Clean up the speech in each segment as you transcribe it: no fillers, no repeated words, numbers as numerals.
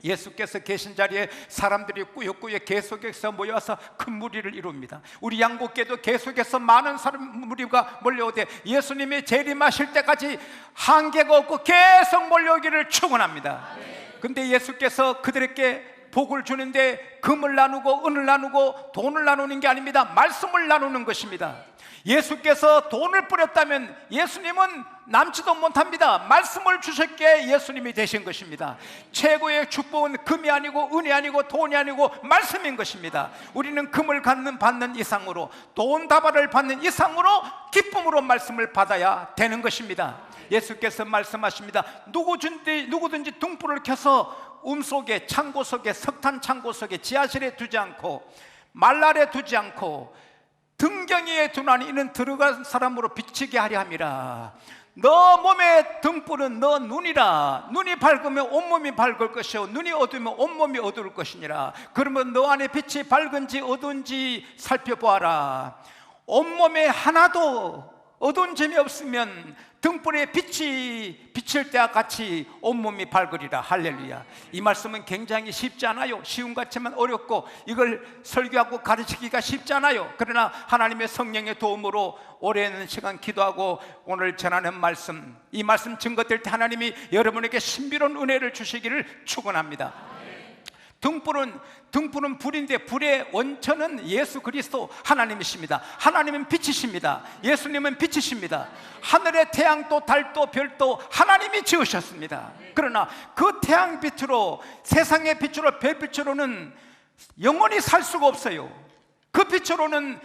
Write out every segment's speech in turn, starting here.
예수께서 계신 자리에 사람들이 꾸역꾸역 계속해서 모여서 큰 무리를 이룹니다. 우리 양곡교도 계속해서 많은 사람 무리가 몰려오되 예수님이 재림하실 때까지 한계가 없고 계속 몰려오기를 축원합니다. 근데 예수께서 그들에게 복을 주는데 금을 나누고 은을 나누고 돈을 나누는 게 아닙니다. 말씀을 나누는 것입니다. 예수께서 돈을 뿌렸다면 예수님은 남지도 못합니다. 말씀을 주셨기에 예수님이 되신 것입니다. 최고의 축복은 금이 아니고 은이 아니고 돈이 아니고 말씀인 것입니다. 우리는 금을 받는 이상으로, 돈 다발을 받는 이상으로 기쁨으로 말씀을 받아야 되는 것입니다. 예수께서 말씀하십니다. 누구든지 등불을 켜서 속에, 창고 속에, 석탄 창고 속에, 지하실에 두지 않고 말날에 두지 않고 등경이에 두나니 이는 들어간 사람으로 비치게 하려 함이라. 너 몸의 등불은 너 눈이라. 눈이 밝으면 온몸이 밝을 것이요 눈이 어두우면 온몸이 어두울 것이니라. 그러면 너 안에 빛이 밝은지 어두운지 살펴보아라. 온몸에 하나도 어두운 점이 없으면 등불에 빛이 비칠 때와 같이 온몸이 밝으리라. 할렐루야. 이 말씀은 굉장히 쉽지 않아요. 쉬운 것 같지만 어렵고 이걸 설교하고 가르치기가 쉽지 않아요. 그러나 하나님의 성령의 도움으로 오랜 시간 기도하고 오늘 전하는 말씀, 이 말씀 증거될 때 하나님이 여러분에게 신비로운 은혜를 주시기를 축원합니다. 등불은 불인데 불의 원천은 예수 그리스도 하나님이십니다. 하나님은 빛이십니다. 예수님은 빛이십니다. 하늘의 태양도 달도 별도 하나님이 지으셨습니다. 그러나 그 태양빛으로, 세상의 빛으로, 별빛으로는 영원히 살 수가 없어요. 그 빛으로는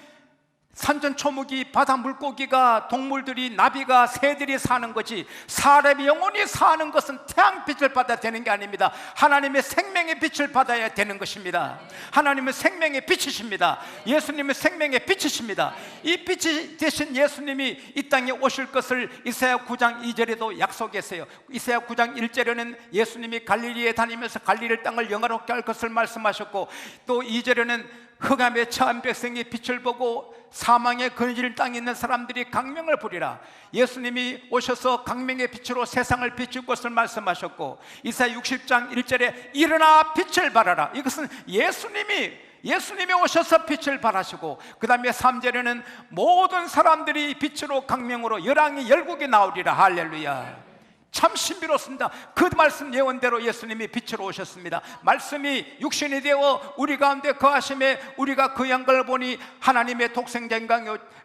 산전초목이, 바다 물고기가, 동물들이, 나비가, 새들이 사는 거지, 사람이 영원히 사는 것은 태양빛을 받아야 되는 게 아닙니다. 하나님의 생명의 빛을 받아야 되는 것입니다. 하나님은 생명의 빛이십니다. 예수님은 생명의 빛이십니다. 이 빛이 되신 예수님이 이 땅에 오실 것을 이사야 9장 2절에도 약속했어요. 이사야 9장 1절에는 예수님이 갈릴리에 다니면서 갈릴리 땅을 영화롭게 할 것을 말씀하셨고, 또 2절에는 흑암에 처한 백성이 빛을 보고 사망의 거느질 땅에 있는 사람들이 강명을 부리라. 예수님이 오셔서 강명의 빛으로 세상을 비출 것을 말씀하셨고, 이사야 60장 1절에 일어나 빛을 발하라. 이것은 예수님이 오셔서 빛을 발하시고, 그 다음에 3절에는 모든 사람들이 빛으로 강명으로 열왕이 열국이 나오리라. 할렐루야. 참 신비롭습니다. 그 말씀 예언대로 예수님이 빛으로 오셨습니다. 말씀이 육신이 되어 우리 가운데 거하심에 우리가 그 양걸 보니 하나님의 독생자인가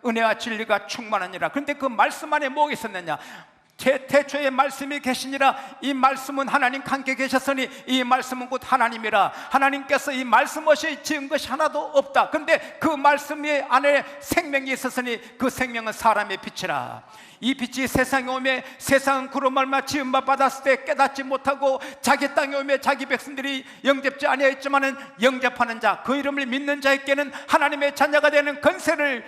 은혜와 진리가 충만하니라. 그런데 그 말씀 안에 뭐가 있었느냐? 태초에 말씀이 계시니라. 이 말씀은 하나님과 함께 계셨으니 이 말씀은 곧 하나님이라. 하나님께서 이 말씀 없이 지은 것이 하나도 없다. 그런데 그 말씀 안에 생명이 있었으니 그 생명은 사람의 빛이라. 이 빛이 세상에 오매 세상은 그로 말미암아 지음바 받았을 때 깨닫지 못하고, 자기 땅에 오매 자기 백성들이 영접지 아니하였지만은 영접하는 자, 그 이름을 믿는 자에게는 하나님의 자녀가 되는 권세를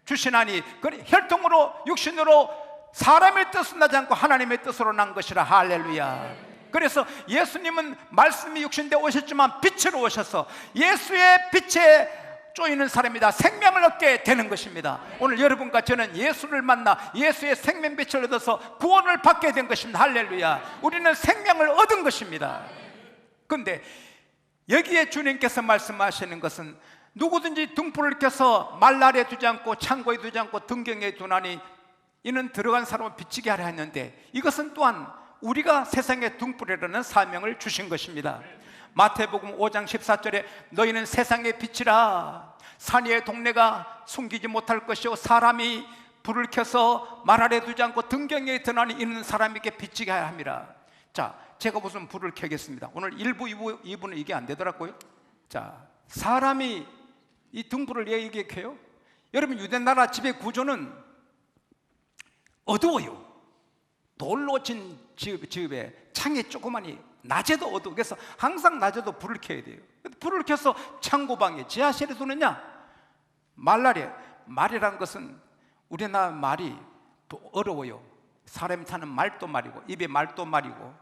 주시나니, 그 혈통으로 육신으로 사람의 뜻은 나지 않고 하나님의 뜻으로 난 것이라. 할렐루야. 그래서 예수님은 말씀이 육신되어 오셨지만 빛으로 오셔서 예수의 빛에 쪼이는 사람이다. 생명을 얻게 되는 것입니다. 오늘 여러분과 저는 예수를 만나 예수의 생명빛을 얻어서 구원을 받게 된 것입니다. 할렐루야. 우리는 생명을 얻은 것입니다. 그런데 여기에 주님께서 말씀하시는 것은 누구든지 등불을 켜서 말날에 두지 않고 창고에 두지 않고 등경에 두나니 이는 들어간 사람을 비치게 하려 했는데, 이것은 또한 우리가 세상의 등불이라는 사명을 주신 것입니다. 마태복음 5장 14절에 너희는 세상의 빛이라. 산 위의 동네가 숨기지 못할 것이요 사람이 불을 켜서 말 아래 두지 않고 등경에 드나니 있는 사람에게 비치게 하야 함이라. 자, 제가 무슨 불을 켜겠습니다. 오늘 1부, 2부는 이게 안 되더라고요. 자, 사람이 이 등불을 왜 이게 켜요? 여러분, 유대나라 집의 구조는 어두워요. 돌로 친 집에 창이 조그마니 낮에도 어두워. 그래서 항상 낮에도 불을 켜야 돼요. 불을 켜서 창고방에 지하실에 두느냐? 말이란 것은 우리나라 말이 어려워요. 사람이 타는 말도 말이고, 입에 말도 말이고,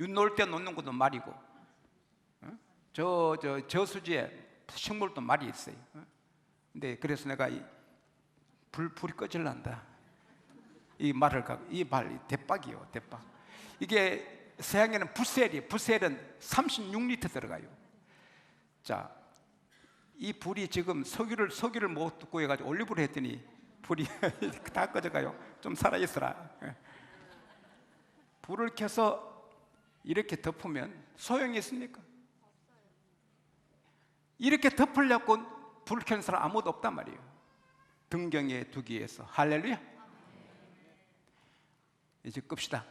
윤 놓을 때 놓는 것도 말이고, 저수지에 식물도 말이 있어요. 근데 그래서 내가 불이 꺼질란다. 이 말을 갖고, 이 말, 대박이요, 대박. 이게 세상에는 부셀은 36리터 들어가요. 자, 이 불이 지금 석유를 못 구해가지고 올리브를 했더니 불이 다 꺼져가요. 좀 살아있어라. 불을 켜서 이렇게 덮으면 소용이 있습니까? 이렇게 덮으려고 불 켜는 사람 아무도 없단 말이에요. 등경에 두기 위해서. 할렐루야. 이제 끕시다.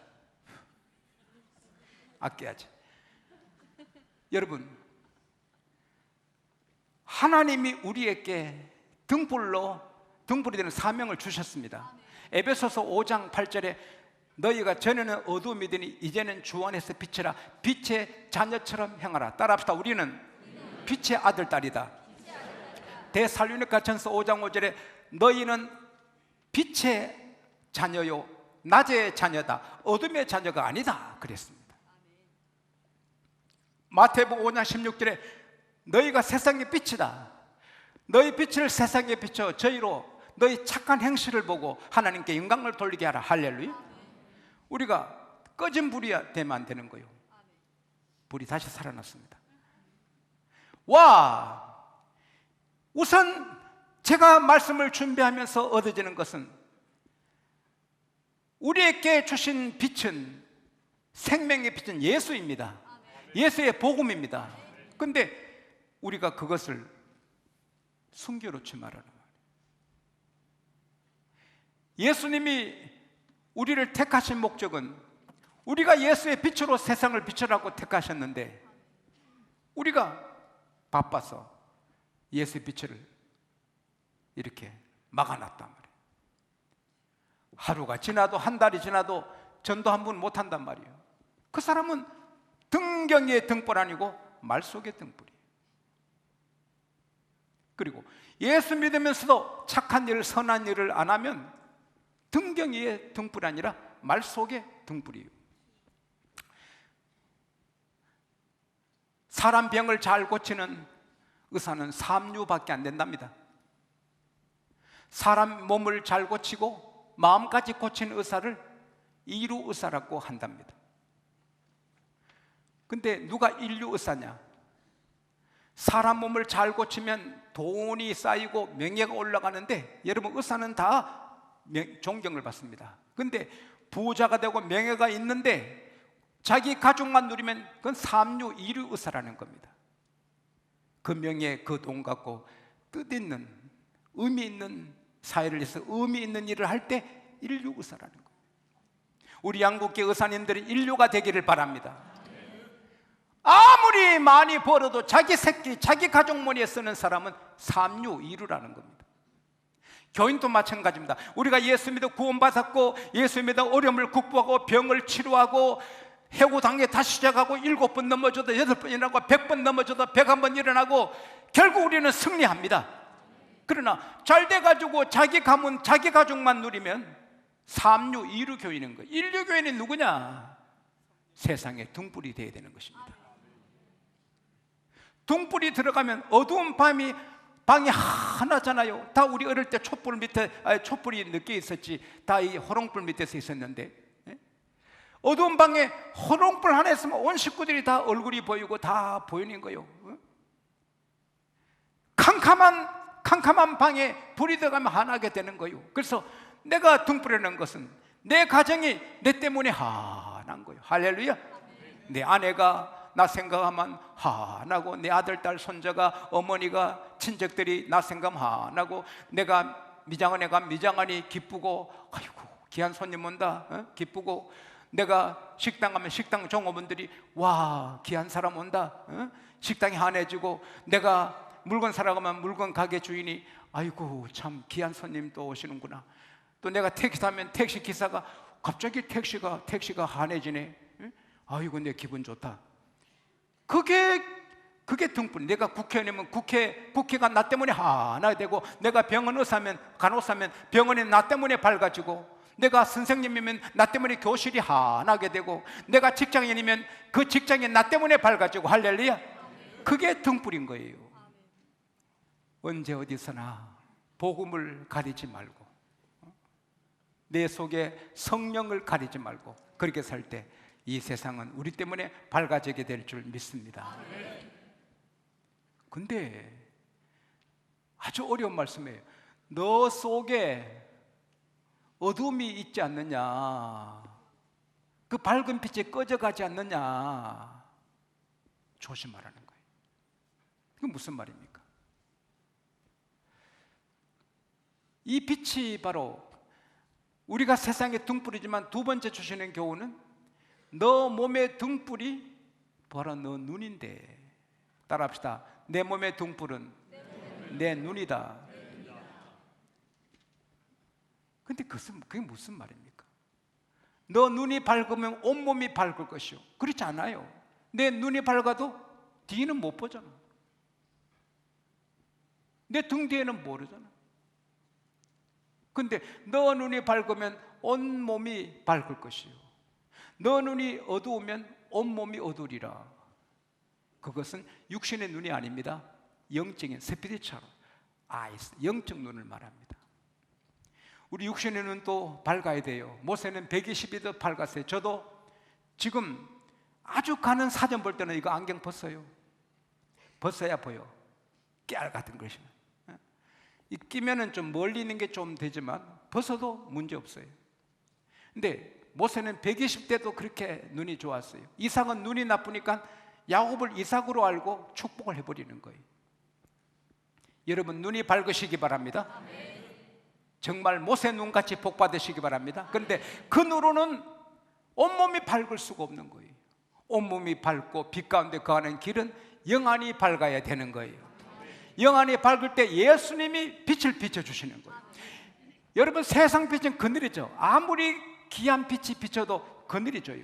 아껴야지. 여러분, 하나님이 우리에게 등불이 되는 사명을 주셨습니다. 에베소서 5장 8절에 너희가 전에는 어두움이더니 이제는 주 안에서 빛이라, 빛의 자녀처럼 행하라. 따라합시다. 우리는 빛의 아들, 딸이다. 데살로니가 전서 5장 5절에 너희는 빛의 자녀요 낮의 자녀다, 어둠의 자녀가 아니다 그랬습니다. 마태복음 5장 16절에 너희가 세상의 빛이다. 너희 빛을 세상에 비춰 저희로 너희 착한 행실을 보고 하나님께 영광을 돌리게 하라. 할렐루야. 우리가 꺼진 불이 되면 안 되는 거예요. 불이 다시 살아났습니다. 와, 우선 제가 말씀을 준비하면서 얻어지는 것은 우리에게 주신 빛은, 생명의 빛은 예수입니다. 예수의 복음입니다. 근데 우리가 그것을 숨겨놓지 말아라. 예수님이 우리를 택하신 목적은 우리가 예수의 빛으로 세상을 비추라고 택하셨는데 우리가 바빠서 예수의 빛을 이렇게 막아놨단 말이에요. 하루가 지나도 한 달이 지나도 전도 한 분 못한단 말이에요. 그 사람은 등경의 등불 아니고 말 속의 등불이에요. 그리고 예수 믿으면서도 착한 일, 선한 일을 안 하면 등경의 등불이 아니라 말 속의 등불이에요. 사람 병을 잘 고치는 의사는 3류밖에 안 된답니다. 사람 몸을 잘 고치고 마음까지 고치는 의사를 2류 의사라고 한답니다. 근데 누가 1류 의사냐? 사람 몸을 잘 고치면 돈이 쌓이고 명예가 올라가는데 여러분, 의사는 다 존경을 받습니다. 근데 부자가 되고 명예가 있는데 자기 가족만 누리면 그건 3류, 2류 의사라는 겁니다. 그 명예, 그 돈 갖고 뜻있는, 의미 있는 사회를 위해서 의미 있는 일을 할 때 1류 의사라는 거예요. 우리 양국계 의사님들이 1류가 되기를 바랍니다. 아무리 많이 벌어도 자기 새끼, 자기 가족 머리에 쓰는 사람은 3류, 2류라는 겁니다. 교인도 마찬가지입니다. 우리가 예수 믿어 구원받았고 예수 믿어 어려움을 극복하고 병을 치료하고 해고당해 다시 시작하고 7번 넘어져도 8번 일어나고 100번 넘어져도 101번 일어나고 결국 우리는 승리합니다. 그러나 잘 돼가지고 자기 가문, 자기 가족만 누리면 3류, 2류 교인인 거예요. 1류 교인이 누구냐? 세상에 등불이 되어야 되는 것입니다. 등불이 들어가면 어두운 방이 하나잖아요. 다 우리 어릴 때 촛불 밑에, 촛불이 늦게 있었지, 다 이 호롱불 밑에서 있었는데, 어두운 방에 호롱불 하나 있으면 온 식구들이 다 얼굴이 보이고 다 보이는 거예요. 캄캄한 방에 불이 들어가면 환하게 되는 거예요. 그래서 내가 등불이라는 것은 내 가정이 내 때문에 환한 거예요. 할렐루야. 내 아내가 나 생각하면 환하고, 내 아들, 딸, 손자가, 어머니가, 친척들이 나 생각하면 환하고, 내가 미장원에 가면 미장원이 기쁘고, 아이고 귀한 손님 온다 기쁘고, 내가 식당 가면 식당 종업원들이 와 귀한 사람 온다 식당이 환해지고, 내가 물건 사러 가면 물건 가게 주인이 아이고 참 귀한 손님 또 오시는구나. 또 내가 택시 타면 택시 기사가 갑자기 택시가 환해지네. 아이고 내 기분 좋다. 그게 등불. 내가 국회의원이면 국회가 나 때문에 하나 되고, 내가 병원 의사면, 간호사면 병원이 나 때문에 밝아지고, 내가 선생님이면 나 때문에 교실이 환하게 되고, 내가 직장인이면 그 직장이 나 때문에 밝아지고. 할렐루야. 그게 등불인 거예요. 언제 어디서나 복음을 가리지 말고, 내 속에 성령을 가리지 말고 그렇게 살 때 이 세상은 우리 때문에 밝아지게 될 줄 믿습니다. 근데 아주 어려운 말씀이에요. 너 속에 어둠이 있지 않느냐, 그 밝은 빛이 꺼져가지 않느냐, 조심하라는 거예요. 그게 무슨 말입니까? 이 빛이 바로 우리가 세상의 등불이지만 두 번째 주시는 교훈은 너 몸의 등불이 바로 너 눈인데, 따라합시다. 내 몸의 등불은 내 눈이다. 근데 그게 무슨 말입니까? 너 눈이 밝으면 온몸이 밝을 것이요. 그렇지 않아요. 내 눈이 밝아도 뒤는 못 보잖아. 내 등 뒤에는 모르잖아. 근데 너 눈이 밝으면 온몸이 밝을 것이요, 너 눈이 어두우면 온몸이 어두우리라. 그것은 육신의 눈이 아닙니다. 영적인 스피리처럼 아이스, 영적 눈을 말합니다. 우리 육신의 눈도 밝아야 돼요. 모세는 120이 밝았어요. 저도 지금 아주 가는 사전 볼 때는 이거 안경 벗어요. 벗어야 보여. 깨알 같은 것이. 이 끼면은 좀 멀리 있는 게 좀 되지만 벗어도 문제 없어요. 근데 모세는 120대도 그렇게 눈이 좋았어요. 이삭은 눈이 나쁘니까 야곱을 이삭으로 알고 축복을 해버리는 거예요. 여러분, 눈이 밝으시기 바랍니다. 정말 모세 눈같이 복 받으시기 바랍니다. 그런데 그 눈으로는 온몸이 밝을 수가 없는 거예요. 온몸이 밝고 빛 가운데 거하는 길은 영안이 밝아야 되는 거예요. 영안이 밝을 때 예수님이 빛을 비춰주시는 거예요. 여러분, 세상 빛은 그늘이죠. 아무리 귀한 빛이 비춰도 그늘이져요.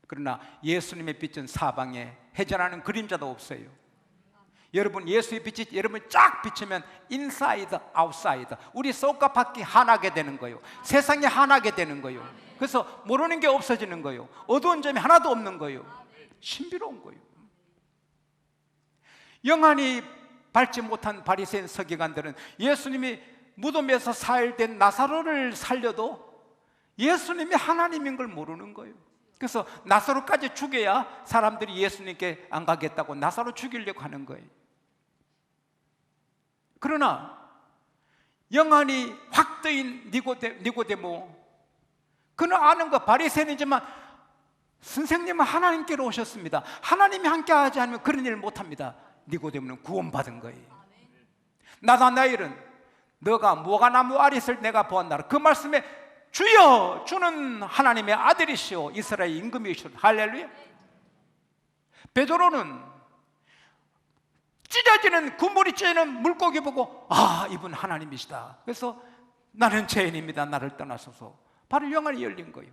그러나 예수님의 빛은 사방에 해전하는 그림자도 없어요. 여러분, 예수의 빛이 여러분 쫙 비치면 인사이드 아웃사이드, 우리 속과 밖이 하나게 되는 거예요. 세상이 하나게 되는 거예요. 그래서 모르는 게 없어지는 거예요. 어두운 점이 하나도 없는 거예요. 신비로운 거예요. 영안이 밝지 못한 바리새인 서기관들은 예수님이 무덤에서 사흘된 나사로를 살려도 예수님이 하나님인 걸 모르는 거예요. 그래서 나사로까지 죽여야 사람들이 예수님께 안 가겠다고 나사로 죽이려고 하는 거예요. 그러나 영안이 확 뜨인 니고데모, 그는 아는 거 바리새인이지만 선생님은 하나님께로 오셨습니다. 하나님이 함께하지 않으면 그런 일을 못합니다. 니고데모는 구원받은 거예요. 나다나엘은 너가 무화과나무 아랫을 내가 보았나라. 그 말씀에 주여, 주는 하나님의 아들이시오, 이스라엘 임금이시오. 할렐루야. 베드로는 찢어지는, 그물이 찢어지는 물고기 보고 아, 이분 하나님이시다. 그래서 나는 죄인입니다, 나를 떠나소서. 바로 영안이 열린 거예요.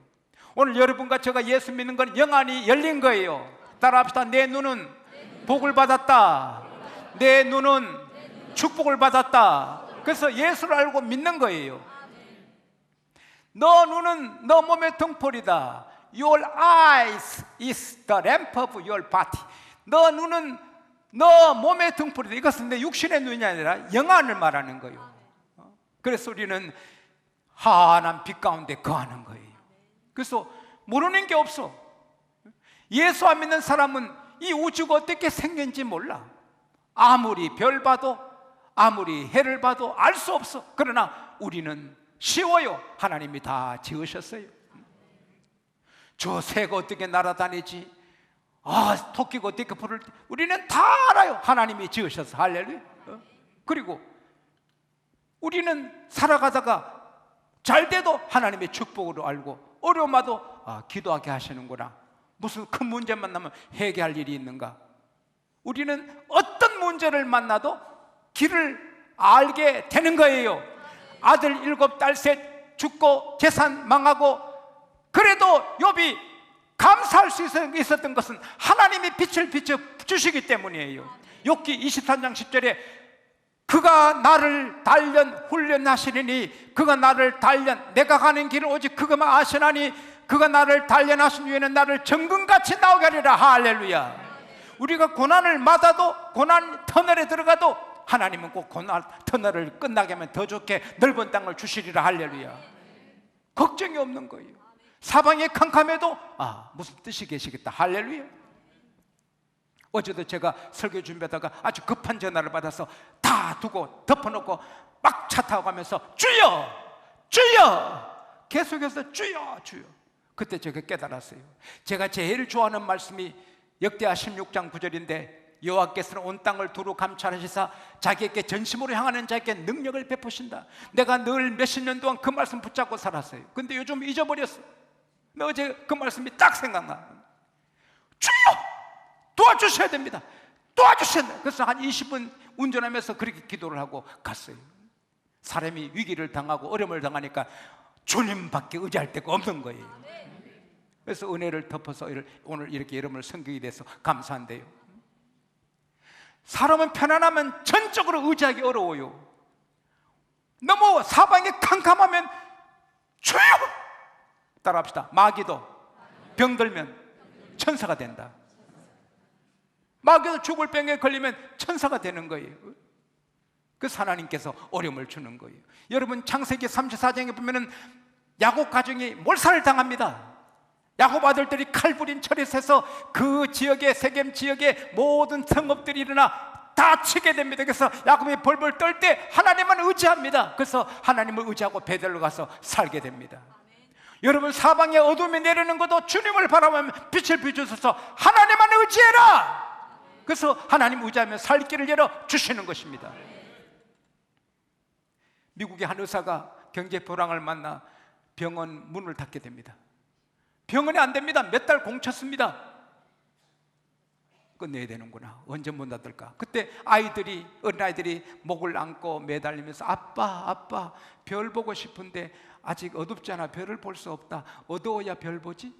오늘 여러분과 제가 예수 믿는 건 영안이 열린 거예요. 따라합시다. 내 눈은 복을 받았다. 내 눈은 축복을 받았다. 그래서 예수를 알고 믿는 거예요. 너 눈은 너 몸의 등불이다. Your eyes is the lamp of your body. 너 눈은 너 몸의 등불이다. 이것은 내 육신의 눈이 아니라 영안을 말하는 거예요. 그래서 우리는 환한 빛 가운데 거하는 거예요. 그래서 모르는 게 없어. 예수 안 믿는 사람은 이 우주가 어떻게 생긴지 몰라. 아무리 별 봐도 아무리 해를 봐도 알 수 없어. 그러나 우리는 쉬워요. 하나님이 다 지으셨어요. 저 새가 어떻게 날아다니지, 아, 토끼가 어떻게 부를 때, 우리는 다 알아요. 하나님이 지으셔서. 할렐루야. 그리고 우리는 살아가다가 잘 돼도 하나님의 축복으로 알고, 어려움 와도 아, 기도하게 하시는구나. 무슨 큰 문제만 나면 해결할 일이 있는가. 우리는 어떤 문제를 만나도 길을 알게 되는 거예요. 아들 7, 딸 3 죽고 재산 망하고, 그래도 욥이 감사할 수 있었던 것은 하나님이 빛을 비춰주시기 때문이에요. 욥기 23장 10절에 그가 나를 단련 훈련하시리니, 그가 나를 단련, 내가 가는 길을 오직 그가만 아시나니, 그가 나를 단련하신 후에는 나를 정금같이 나오게 하리라. 할렐루야. 우리가 고난을 맞아도, 고난 터널에 들어가도 하나님은 꼭 고난 터널을 끝나게 하면 더 좋게 넓은 땅을 주시리라. 할렐루야. 걱정이 없는 거예요. 사방이 캄캄해도 무슨 뜻이 계시겠다. 할렐루야. 어제도 제가 설교 준비하다가 아주 급한 전화를 받아서 다 두고 덮어놓고 막 차 타고 가면서 주여 주여 계속해서 주여 주여. 그때 제가 깨달았어요. 제가 제일 좋아하는 말씀이 역대하 16장 9절인데 여호와께서는 온 땅을 두루 감찰하시사 자기에게 전심으로 향하는 자에게 능력을 베푸신다. 내가 늘 몇십 년 동안 그 말씀 붙잡고 살았어요. 근데 요즘 잊어버렸어. 근데 어제 그 말씀이 딱 생각나. 주여 도와주셔야 됩니다. 도와주셔야 됩니다. 그래서 한 20분 운전하면서 그렇게 기도를 하고 갔어요. 사람이 위기를 당하고 어려움을 당하니까 주님밖에 의지할 데가 없는 거예요. 그래서 은혜를 덮어서 오늘 이렇게 여러분을 섬기게 돼서 감사한데요. 사람은 편안하면 전적으로 의지하기 어려워요. 너무 사방이 캄캄하면 주여! 따라합시다. 마귀도 병들면 천사가 된다. 마귀도 죽을 병에 걸리면 천사가 되는 거예요. 그래서 하나님께서 어려움을 주는 거예요. 여러분 창세기 34장에 보면은 야곱 가정이 몰살을 당합니다. 야곱 아들들이 칼부린 철에서 그 지역의 세겜 지역의 모든 성읍들이 일어나 다 치게 됩니다. 그래서 야곱이 벌벌 떨 때 하나님만 의지합니다. 그래서 하나님을 의지하고 베델로 가서 살게 됩니다. 여러분 사방에 어둠이 내리는 것도 주님을 바라보면 빛을 비추셔서 하나님만 의지해라. 그래서 하나님 의지하면 살 길을 열어 주시는 것입니다. 미국의 한 의사가 경제 불황을 만나 병원 문을 닫게 됩니다. 병원이 안 됩니다. 몇 달 공쳤습니다. 끝내야 되는구나. 언제 문 닫을까? 그때 어린아이들이 목을 안고 매달리면서 아빠 별 보고 싶은데 아직 어둡잖아. 별을 볼 수 없다. 어두워야 별 보지?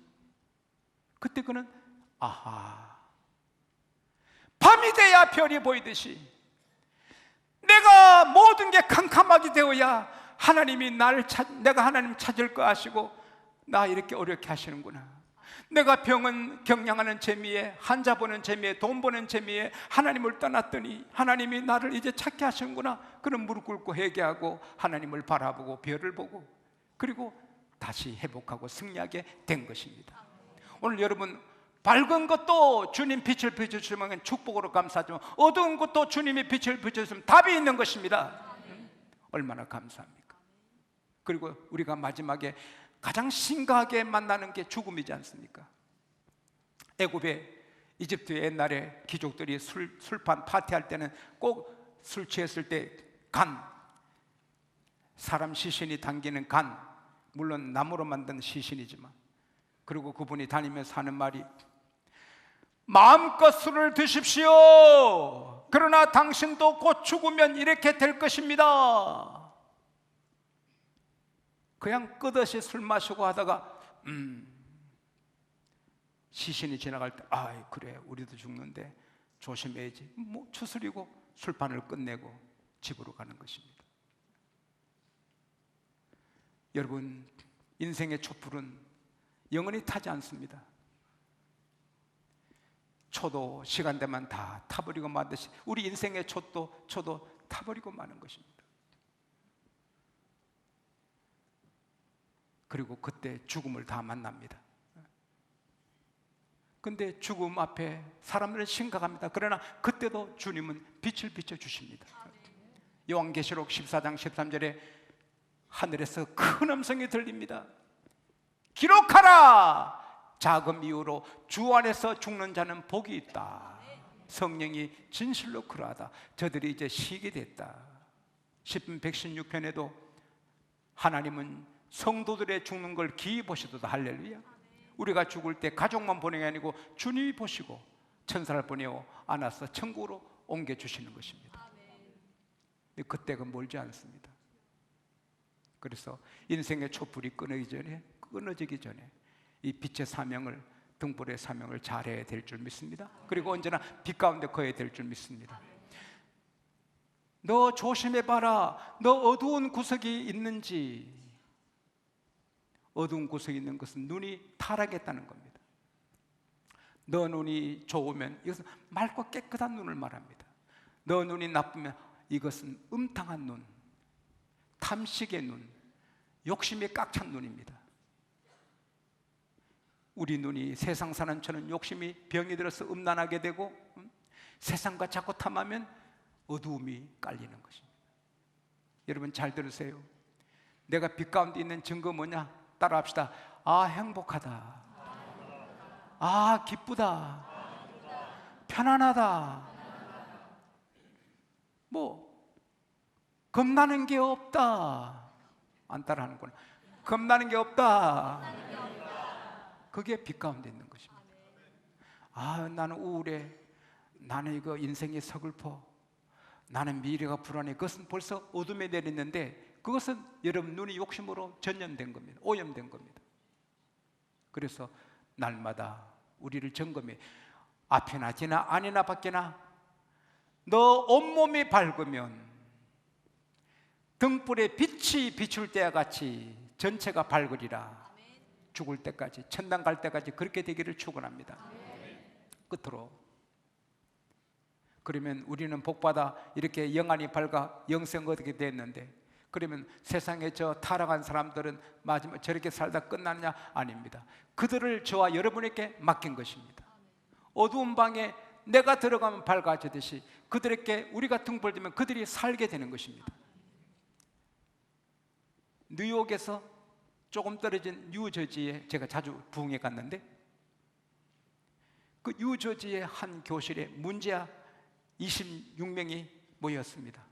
그때 그는 밤이 돼야 별이 보이듯이 내가 모든 게 캄캄하게 되어야 하나님이 내가 하나님 찾을 거 아시고 나 이렇게 어렵게 하시는구나. 내가 병은 경량하는 재미에, 환자 보는 재미에, 돈 버는 재미에 하나님을 떠났더니 하나님이 나를 이제 찾게 하시는구나. 그는 무릎 꿇고 회개하고 하나님을 바라보고 별을 보고 그리고 다시 회복하고 승리하게 된 것입니다. 오늘 여러분 밝은 것도 주님 빛을 비춰주시면 축복으로 감사하지만 어두운 것도 주님이 빛을 비춰주시면 답이 있는 것입니다. 얼마나 감사합니까? 그리고 우리가 마지막에 가장 심각하게 만나는 게 죽음이지 않습니까? 애굽에 이집트 옛날에 귀족들이 술판 파티할 때는 꼭 술 취했을 때 사람 시신이 당기는 물론 나무로 만든 시신이지만 그리고 그분이 다니면서 하는 말이 마음껏 술을 드십시오. 그러나 당신도 곧 죽으면 이렇게 될 것입니다. 그냥 끝없이 술 마시고 하다가 시신이 지나갈 때 그래 우리도 죽는데 조심해야지 추스리고 술판을 끝내고 집으로 가는 것입니다. 여러분 인생의 촛불은 영원히 타지 않습니다. 초도 시간 되면 다 타버리고 마듯이 우리 인생의 초도 타버리고 마는 것입니다. 그리고 그때 죽음을 다 만납니다. 근데 죽음 앞에 사람들은 심각합니다. 그러나 그때도 주님은 빛을 비춰주십니다. 요한계시록 14장 13절에 하늘에서 큰 음성이 들립니다. 기록하라! 작은 이유로 주 안에서 죽는 자는 복이 있다. 성령이 진실로 그러하다. 저들이 이제 시기 됐다. 10편 116편에도 하나님은 성도들의 죽는 걸 기이 보시도다. 할렐루야. 우리가 죽을 때 가족만 보내는 게 아니고 주님이 보시고 천사를 보내어 안아서 천국으로 옮겨주시는 것입니다. 근데 그때가 멀지 않습니다. 그래서 인생의 촛불이 끊어지기 전에 이 빛의 사명을, 등불의 사명을 잘해야 될 줄 믿습니다. 그리고 언제나 빛 가운데 거해야 될 줄 믿습니다. 너 조심해봐라. 너 어두운 구석이 있는지. 어두운 구석이 있는 것은 눈이 타락했다는 겁니다. 너 눈이 좋으면 이것은 맑고 깨끗한 눈을 말합니다. 너 눈이 나쁘면 이것은 음탕한 눈, 탐식의 눈, 욕심이 꽉 찬 눈입니다. 우리 눈이 세상 사는 저는 욕심이 병이 들어서 음란하게 되고 세상과 자꾸 탐하면 어두움이 깔리는 것입니다. 여러분 잘 들으세요. 내가 빛 가운데 있는 증거 뭐냐? 따라합시다. 아, 행복하다. 아, 기쁘다. 편안하다. 뭐 겁나는 게 없다. 안 따라하는구나. 겁나는 게 없다. 그게 빛 가운데 있는 것입니다. 아, 나는 우울해. 나는 이거 인생이 서글퍼. 나는 미래가 불안해. 그것은 벌써 어둠에 내렸는데 그것은 여러분 눈이 욕심으로 전염된 겁니다. 오염된 겁니다. 그래서 날마다 우리를 점검해. 앞이나 뒤나 안이나 밖이나 너 온몸이 밝으면 등불에 빛이 비출 때와 같이 전체가 밝으리라. 죽을 때까지, 천당 갈 때까지 그렇게 되기를 축원합니다. 끝으로 그러면 우리는 복받아 이렇게 영안이 밝아 영생 얻게 됐는데, 그러면 세상에 저 타락한 사람들은 마지막 저렇게 살다 끝나느냐? 아닙니다. 그들을 저와 여러분에게 맡긴 것입니다. 어두운 방에 내가 들어가면 밝아지듯이 그들에게 우리가 등불 들면 그들이 살게 되는 것입니다. 뉴욕에서 조금 떨어진 뉴저지에 제가 자주 부흥회 갔는데, 그 뉴저지의 한 교실에 문제아 26명이 모였습니다.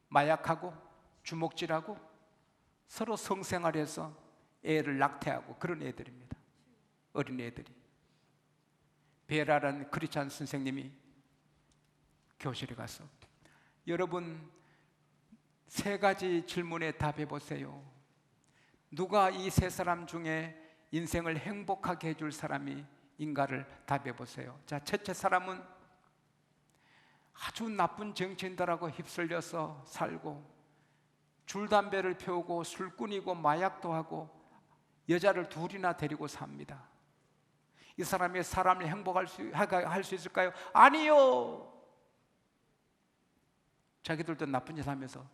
마약하고 주먹질하고 서로 성생활해서 애를 낙태하고 그런 애들입니다. 어린 애들이. 베라라는 크리스찬 선생님이 교실에 가서 여러분 3가지 질문에 답해 보세요. 누가 이 3사람 중에 인생을 행복하게 해줄 사람이 인가를 답해 보세요. 자, 첫째 사람은 아주 나쁜 정치인들하고 휩쓸려서 살고 줄 담배를 피우고 술꾼이고 마약도 하고 여자를 2이나 데리고 삽니다. 이 사람이 사람을 행복할 수 있을까요? 아니요. 자기들도 나쁜 짓 하면서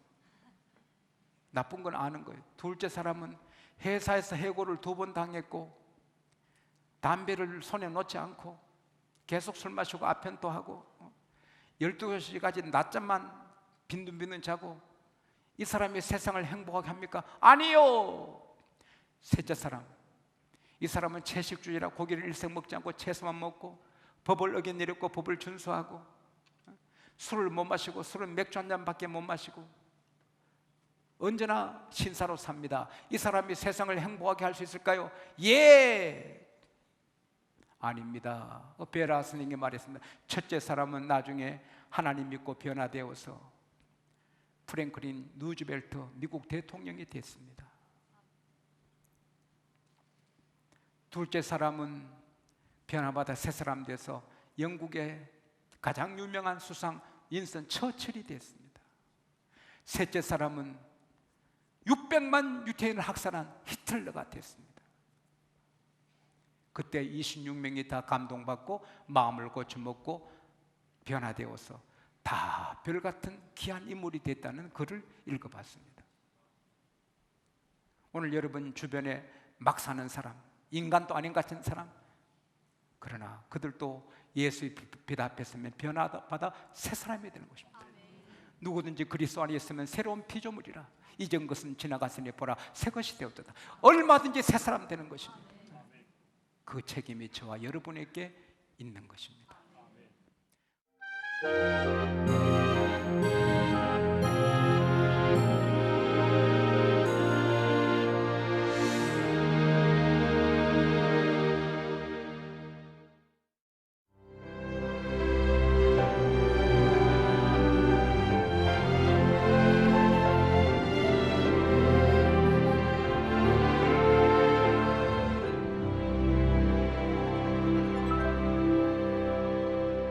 나쁜 건 아는 거예요. 둘째 사람은 회사에서 해고를 2번 당했고 담배를 손에 놓지 않고 계속 술 마시고 아편도 하고 12시까지 낮잠만 빈둥빈둥 자고, 이 사람이 세상을 행복하게 합니까? 아니요. 셋째 사람, 이 사람은 채식주의라 고기를 일생 먹지 않고 채소만 먹고 법을 어겨내렸고 법을 준수하고 술을 못 마시고 술은 맥주 한 잔밖에 못 마시고 언제나 신사로 삽니다. 이 사람이 세상을 행복하게 할 수 있을까요? 예! 아닙니다. 베라 스님이 말했습니다. 첫째 사람은 나중에 하나님 믿고 변화되어서 프랭클린 루즈벨트 미국 대통령이 됐습니다. 둘째 사람은 변화받아 새 사람 돼서 영국의 가장 유명한 수상 윈스턴 처칠이 됐습니다. 셋째 사람은 600만 유태인을 학살한 히틀러가 됐습니다. 그때 26명이 다 감동받고 마음을 고쳐먹고 변화되어서 다 별같은 귀한 인물이 됐다는 글을 읽어봤습니다. 오늘 여러분 주변에 막 사는 사람, 인간도 아닌 같은 사람, 그러나 그들도 예수의 빛 앞에 서면 변화받아 새 사람이 되는 것입니다. 누구든지 그리스도 안에 있으면 새로운 피조물이라. 이전 것은 지나갔으니 보라 새 것이 되었도다. 얼마든지 새 사람 되는 것입니다. 그 책임이 저와 여러분에게 있는 것입니다.